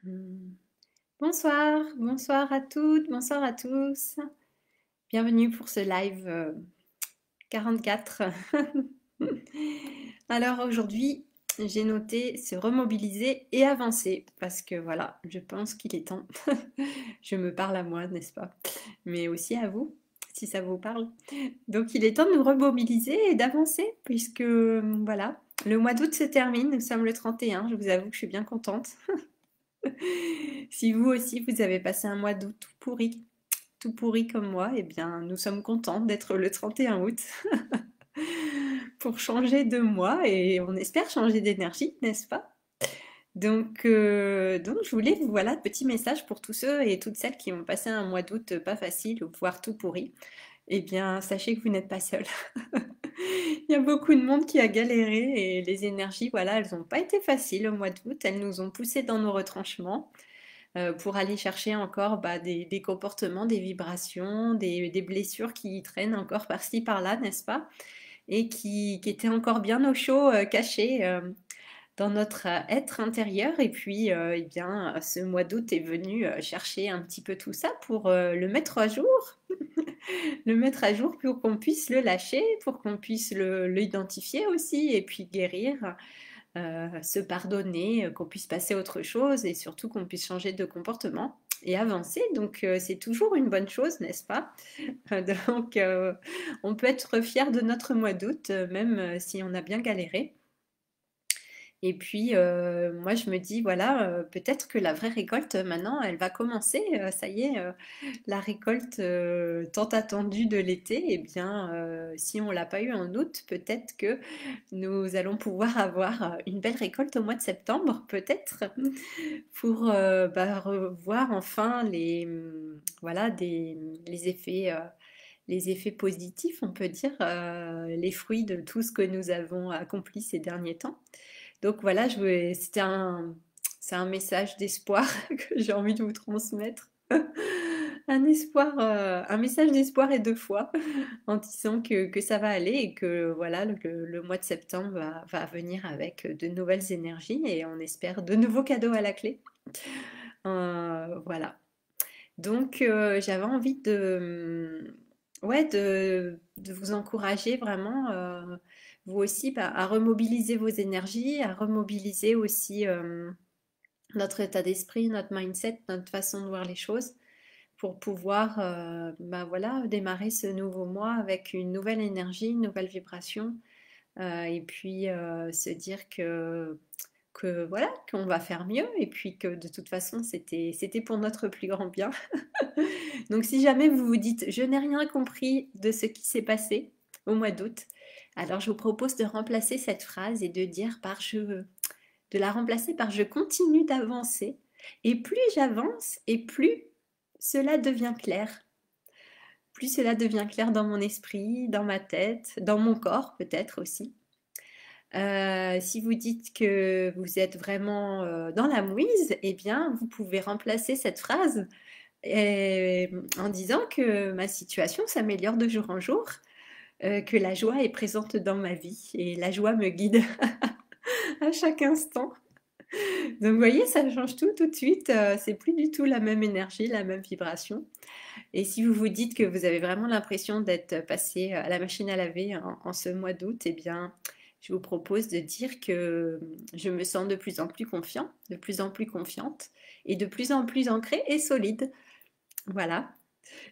Mmh. Bonsoir, bonsoir à toutes, bonsoir à tous. Bienvenue pour ce live 44. Alors aujourd'hui, j'ai noté se remobiliser et avancer parce que voilà, je pense qu'il est temps. Je me parle à moi, n'est-ce pas? Mais aussi à vous, si ça vous parle. Donc il est temps de nous remobiliser et d'avancer puisque voilà, le mois d'août se termine, nous sommes le 31, je vous avoue que je suis bien contente. Si vous aussi, vous avez passé un mois d'août tout pourri comme moi, eh bien, nous sommes contents d'être le 31 août pour changer de mois et on espère changer d'énergie, n'est-ce pas? Donc, je voulais, voilà, petit message pour tous ceux et toutes celles qui ont passé un mois d'août pas facile ou voire tout pourri. Eh bien, sachez que vous n'êtes pas seuls. Il y a beaucoup de monde qui a galéré et les énergies, voilà, elles n'ont pas été faciles au mois d'août. Elles nous ont poussés dans nos retranchements. Pour aller chercher encore bah, des comportements, des vibrations, des blessures qui traînent encore par-ci par-là, n'est-ce pas? Et qui étaient encore bien au chaud, cachées dans notre être intérieur. Et puis, eh bien, ce mois d'août est venu chercher un petit peu tout ça pour le mettre à jour, le mettre à jour pour qu'on puisse le lâcher, pour qu'on puisse l'identifier aussi et puis guérir, se pardonner, qu'on puisse passer à autre chose et surtout qu'on puisse changer de comportement et avancer. Donc c'est toujours une bonne chose, n'est-ce pas? Donc on peut être fier de notre mois d'août, même si on a bien galéré. Et puis, moi, je me dis, voilà, peut-être que la vraie récolte, maintenant, elle va commencer. Ça y est, la récolte tant attendue de l'été, eh bien, si on l'a pas eu en août, peut-être que nous allons pouvoir avoir une belle récolte au mois de septembre, peut-être, pour bah, revoir enfin voilà, les effets positifs, on peut dire, les fruits de tout ce que nous avons accompli ces derniers temps. Donc voilà, c'est un message d'espoir que j'ai envie de vous transmettre. Un espoir, un message d'espoir et de foi en disant que ça va aller et que voilà, le mois de septembre va venir avec de nouvelles énergies et on espère de nouveaux cadeaux à la clé. Voilà. Donc j'avais envie ouais, de vous encourager vraiment, vous aussi, bah, à remobiliser vos énergies, à remobiliser aussi notre état d'esprit, notre mindset, notre façon de voir les choses pour pouvoir bah, voilà, démarrer ce nouveau mois avec une nouvelle énergie, une nouvelle vibration et puis se dire que voilà, qu'on va faire mieux et puis que de toute façon c'était pour notre plus grand bien. Donc si jamais vous vous dites je n'ai rien compris de ce qui s'est passé au mois d'août, alors je vous propose de remplacer cette phrase et de dire par de la remplacer par je continue d'avancer et plus j'avance et plus cela devient clair. Plus cela devient clair dans mon esprit, dans ma tête, dans mon corps peut-être aussi. Si vous dites que vous êtes vraiment dans la mouise, eh bien, vous pouvez remplacer cette phrase en disant que ma situation s'améliore de jour en jour, que la joie est présente dans ma vie et la joie me guide à chaque instant. Donc, vous voyez, ça change tout de suite. C'est plus du tout la même énergie, la même vibration. Et si vous vous dites que vous avez vraiment l'impression d'être passé à la machine à laver en ce mois d'août, eh bien, je vous propose de dire que je me sens de plus en plus confiant, de plus en plus confiante et de plus en plus ancrée et solide. Voilà,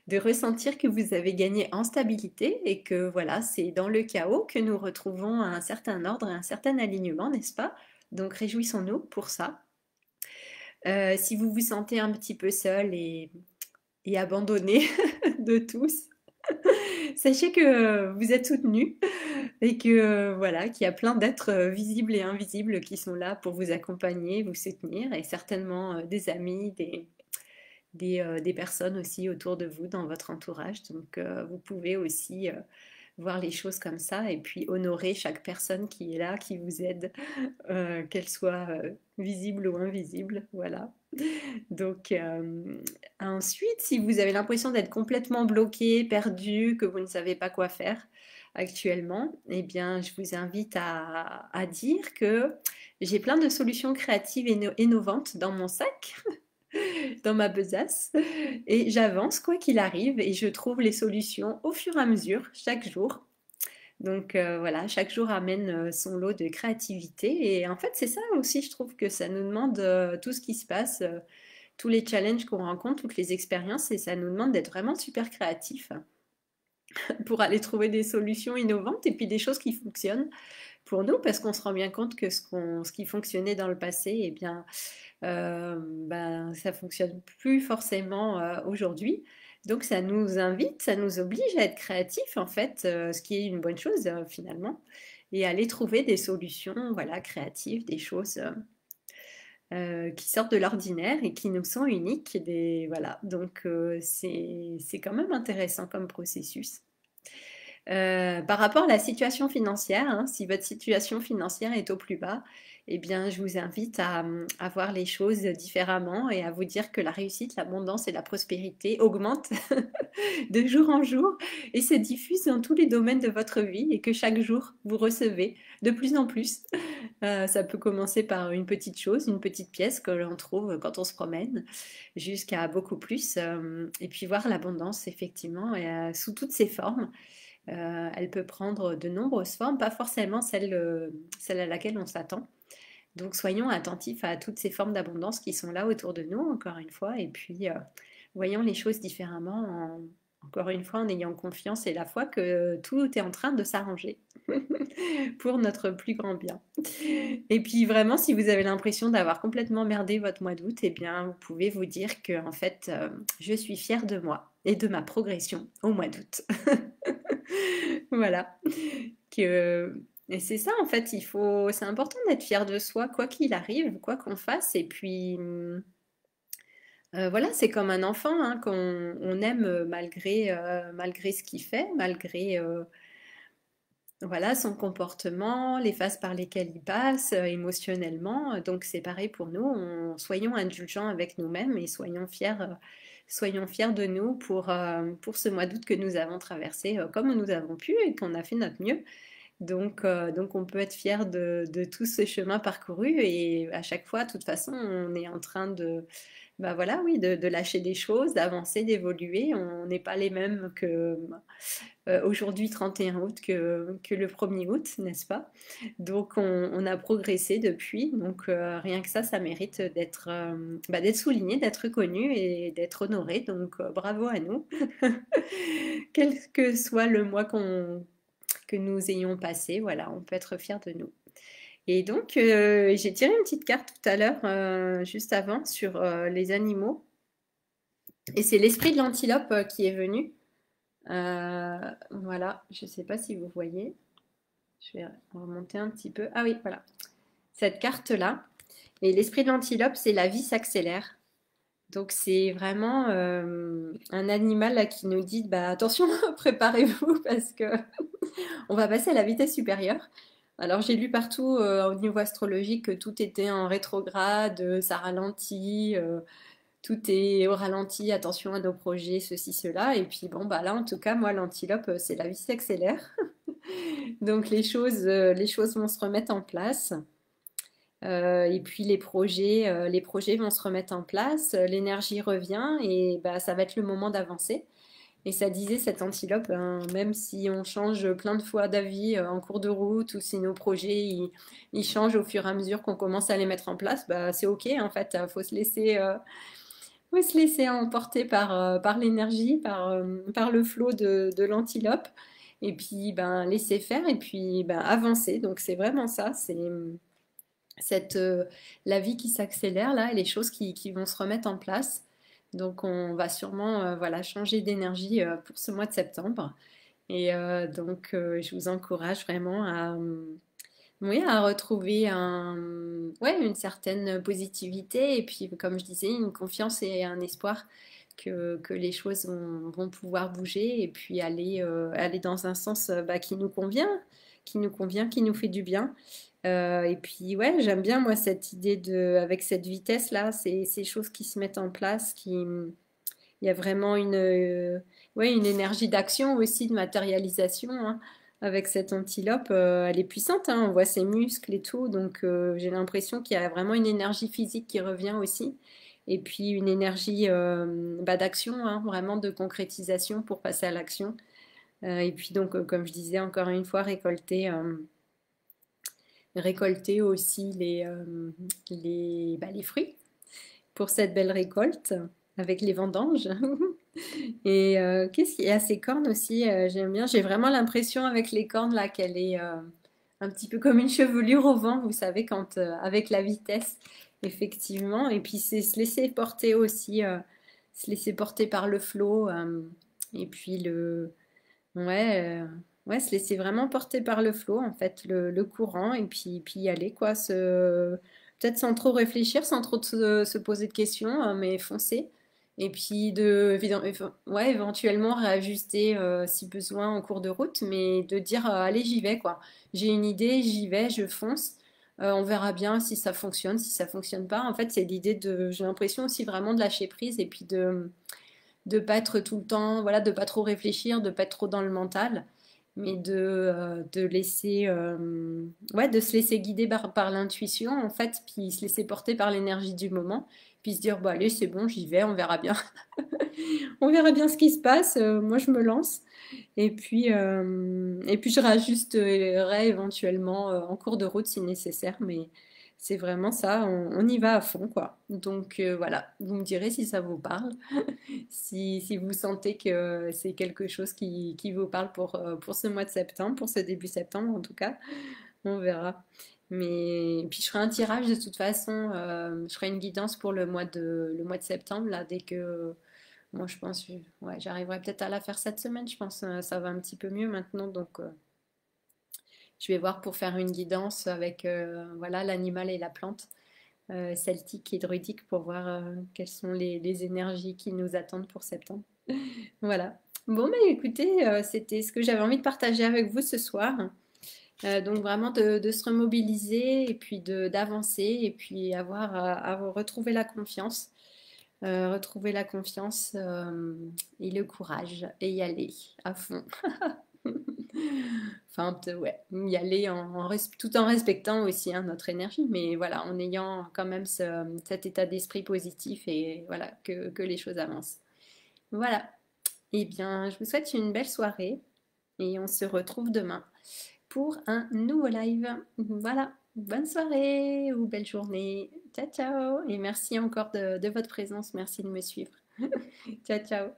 de ressentir que vous avez gagné en stabilité et que voilà, c'est dans le chaos que nous retrouvons un certain ordre et un certain alignement, n'est-ce pas? Donc réjouissons-nous pour ça. Si vous vous sentez un petit peu seul et abandonné de tous, sachez que vous êtes soutenus et que voilà, qu'il y a plein d'êtres visibles et invisibles qui sont là pour vous accompagner, vous soutenir et certainement des amis, des personnes aussi autour de vous dans votre entourage. Donc vous pouvez aussi voir les choses comme ça et puis honorer chaque personne qui est là, qui vous aide, qu'elle soit visible ou invisible. Voilà. Donc ensuite, si vous avez l'impression d'être complètement bloqué, perdu, que vous ne savez pas quoi faire, actuellement, eh bien, je vous invite à dire que j'ai plein de solutions créatives et innovantes dans mon sac, dans ma besace, et j'avance quoi qu'il arrive, et je trouve les solutions au fur et à mesure, chaque jour. Donc voilà, chaque jour amène son lot de créativité, et en fait, c'est ça aussi, je trouve que ça nous demande tout ce qui se passe, tous les challenges qu'on rencontre, toutes les expériences, et ça nous demande d'être vraiment super créatifs pour aller trouver des solutions innovantes et puis des choses qui fonctionnent pour nous, parce qu'on se rend bien compte que ce qui fonctionnait dans le passé, eh bien, ben, ça fonctionne plus forcément aujourd'hui. Donc ça nous invite, ça nous oblige à être créatifs en fait, ce qui est une bonne chose finalement, et à aller trouver des solutions, voilà, créatives, des choses qui sortent de l'ordinaire et qui nous sont uniques. Voilà, donc c'est quand même intéressant comme processus. Par rapport à la situation financière, hein, si votre situation financière est au plus bas, eh bien, je vous invite à voir les choses différemment et à vous dire que la réussite, l'abondance et la prospérité augmentent de jour en jour et se diffusent dans tous les domaines de votre vie et que chaque jour, vous recevez de plus en plus. Ça peut commencer par une petite chose, une petite pièce que l'on trouve quand on se promène, jusqu'à beaucoup plus. Et puis voir l'abondance, effectivement, sous toutes ses formes. Elle peut prendre de nombreuses formes, pas forcément celle à laquelle on s'attend. Donc soyons attentifs à toutes ces formes d'abondance qui sont là autour de nous, encore une fois, et puis voyons les choses différemment, encore une fois, en ayant confiance et la foi que tout est en train de s'arranger pour notre plus grand bien. Et puis vraiment, si vous avez l'impression d'avoir complètement merdé votre mois d'août, eh bien, vous pouvez vous dire que en fait, je suis fière de moi et de ma progression au mois d'août. Voilà. Et c'est ça, en fait, c'est important d'être fier de soi, quoi qu'il arrive, quoi qu'on fasse. Et puis, voilà, c'est comme un enfant hein, qu'on on aime malgré ce qu'il fait, malgré voilà, son comportement, les phases par lesquelles il passe émotionnellement. Donc, c'est pareil pour nous. Soyons indulgents avec nous-mêmes et soyons fiers de nous pour ce mois d'août que nous avons traversé comme nous avons pu et qu'on a fait notre mieux. Donc on peut être fier de tout ce chemin parcouru et à chaque fois, de toute façon, on est en train bah voilà, oui, de lâcher des choses, d'avancer, d'évoluer. On n'est pas les mêmes que aujourd'hui, 31 août, que le 1er août, n'est-ce pas? Donc on a progressé depuis. Donc rien que ça mérite d'être souligné, d'être reconnu et d'être honoré. Donc bravo à nous. Quel que soit le mois que nous ayons passé, voilà, on peut être fier de nous. Et donc, j'ai tiré une petite carte tout à l'heure, juste avant, sur les animaux. Et c'est l'esprit de l'antilope qui est venu. Voilà, je ne sais pas si vous voyez. Je vais remonter un petit peu. Ah oui, voilà. Cette carte-là. Et l'esprit de l'antilope, c'est la vie s'accélère. Donc c'est vraiment un animal là, qui nous dit bah, attention, préparez-vous parce que on va passer à la vitesse supérieure. Alors j'ai lu partout au niveau astrologique que tout était en rétrograde, ça ralentit, tout est au ralenti, attention à nos projets, ceci, cela. Et puis bon, bah là en tout cas, moi l'antilope, c'est la vie s'accélère. Donc les choses vont se remettre en place. Et puis les projets vont se remettre en place, l'énergie revient et bah, ça va être le moment d'avancer. Et ça disait cette antilope, hein, même si on change plein de fois d'avis en cours de route ou si nos projets ils changent au fur et à mesure qu'on commence à les mettre en place, bah, c'est ok en fait, faut se laisser emporter par l'énergie, par le flot de l'antilope et puis ben, laisser faire et puis ben, avancer. Donc c'est vraiment ça, c'est cette, la vie qui s'accélère là et les choses qui vont se remettre en place. Donc on va sûrement voilà, changer d'énergie pour ce mois de septembre. Et donc je vous encourage vraiment oui, à retrouver ouais, une certaine positivité et puis comme je disais, une confiance et un espoir que les choses vont pouvoir bouger et puis aller dans un sens bah, qui nous fait du bien. Et puis ouais, j'aime bien moi cette idée avec cette vitesse là, ces choses qui se mettent en place, il y a vraiment ouais, une énergie d'action aussi, de matérialisation, hein, avec cette antilope, elle est puissante, hein, on voit ses muscles et tout, donc j'ai l'impression qu'il y a vraiment une énergie physique qui revient aussi, et puis une énergie bah, d'action, hein, vraiment de concrétisation pour passer à l'action. Et puis donc, comme je disais, encore une fois, récolter aussi les fruits pour cette belle récolte avec les vendanges. Et qu'est-ce qu'il y a ces cornes aussi, j'aime bien. J'ai vraiment l'impression avec les cornes là qu'elle est un petit peu comme une chevelure au vent, vous savez, quand avec la vitesse, effectivement. Et puis c'est se laisser porter aussi, se laisser porter par le flot. Et puis ouais, ouais, se laisser vraiment porter par le flot, en fait, le courant, et puis y aller, quoi. Peut-être sans trop réfléchir, sans trop se poser de questions, mais foncer. Et puis ouais, éventuellement réajuster si besoin en cours de route, mais de dire allez, j'y vais, quoi. J'ai une idée, j'y vais, je fonce. On verra bien si ça fonctionne, si ça fonctionne pas. En fait, c'est l'idée j'ai l'impression aussi vraiment de lâcher prise et puis de pas être tout le temps, voilà, de pas trop réfléchir, de pas être trop dans le mental, mais de laisser, ouais, de se laisser guider par l'intuition en fait, puis se laisser porter par l'énergie du moment, puis se dire bon allez c'est bon j'y vais, on verra bien, on verra bien ce qui se passe. Moi je me lance et puis je rajusterai éventuellement en cours de route si nécessaire, mais c'est vraiment ça, on y va à fond quoi. Donc voilà, vous me direz si ça vous parle. Si vous sentez que c'est quelque chose qui vous parle pour ce mois de septembre, pour ce début septembre en tout cas, on verra. Mais puis je ferai un tirage de toute façon, je ferai une guidance pour le mois de septembre, là, dès que moi je pense, ouais, j'arriverai peut-être à la faire cette semaine, je pense, ça va un petit peu mieux maintenant, donc je vais voir pour faire une guidance avec voilà l'animal et la plante celtique et druidique pour voir quelles sont les énergies qui nous attendent pour septembre. Voilà. Bon, mais écoutez, c'était ce que j'avais envie de partager avec vous ce soir. Donc vraiment de se remobiliser et puis d'avancer et puis avoir à retrouver la confiance. Retrouver la confiance et le courage et y aller à fond. Enfin, ouais, y aller tout en respectant aussi hein, notre énergie, mais voilà, en ayant quand même cet état d'esprit positif et voilà, que les choses avancent. Voilà. Eh bien, je vous souhaite une belle soirée et on se retrouve demain pour un nouveau live. Voilà. Bonne soirée ou belle journée. Ciao, ciao. Et merci encore de votre présence. Merci de me suivre. Ciao, ciao.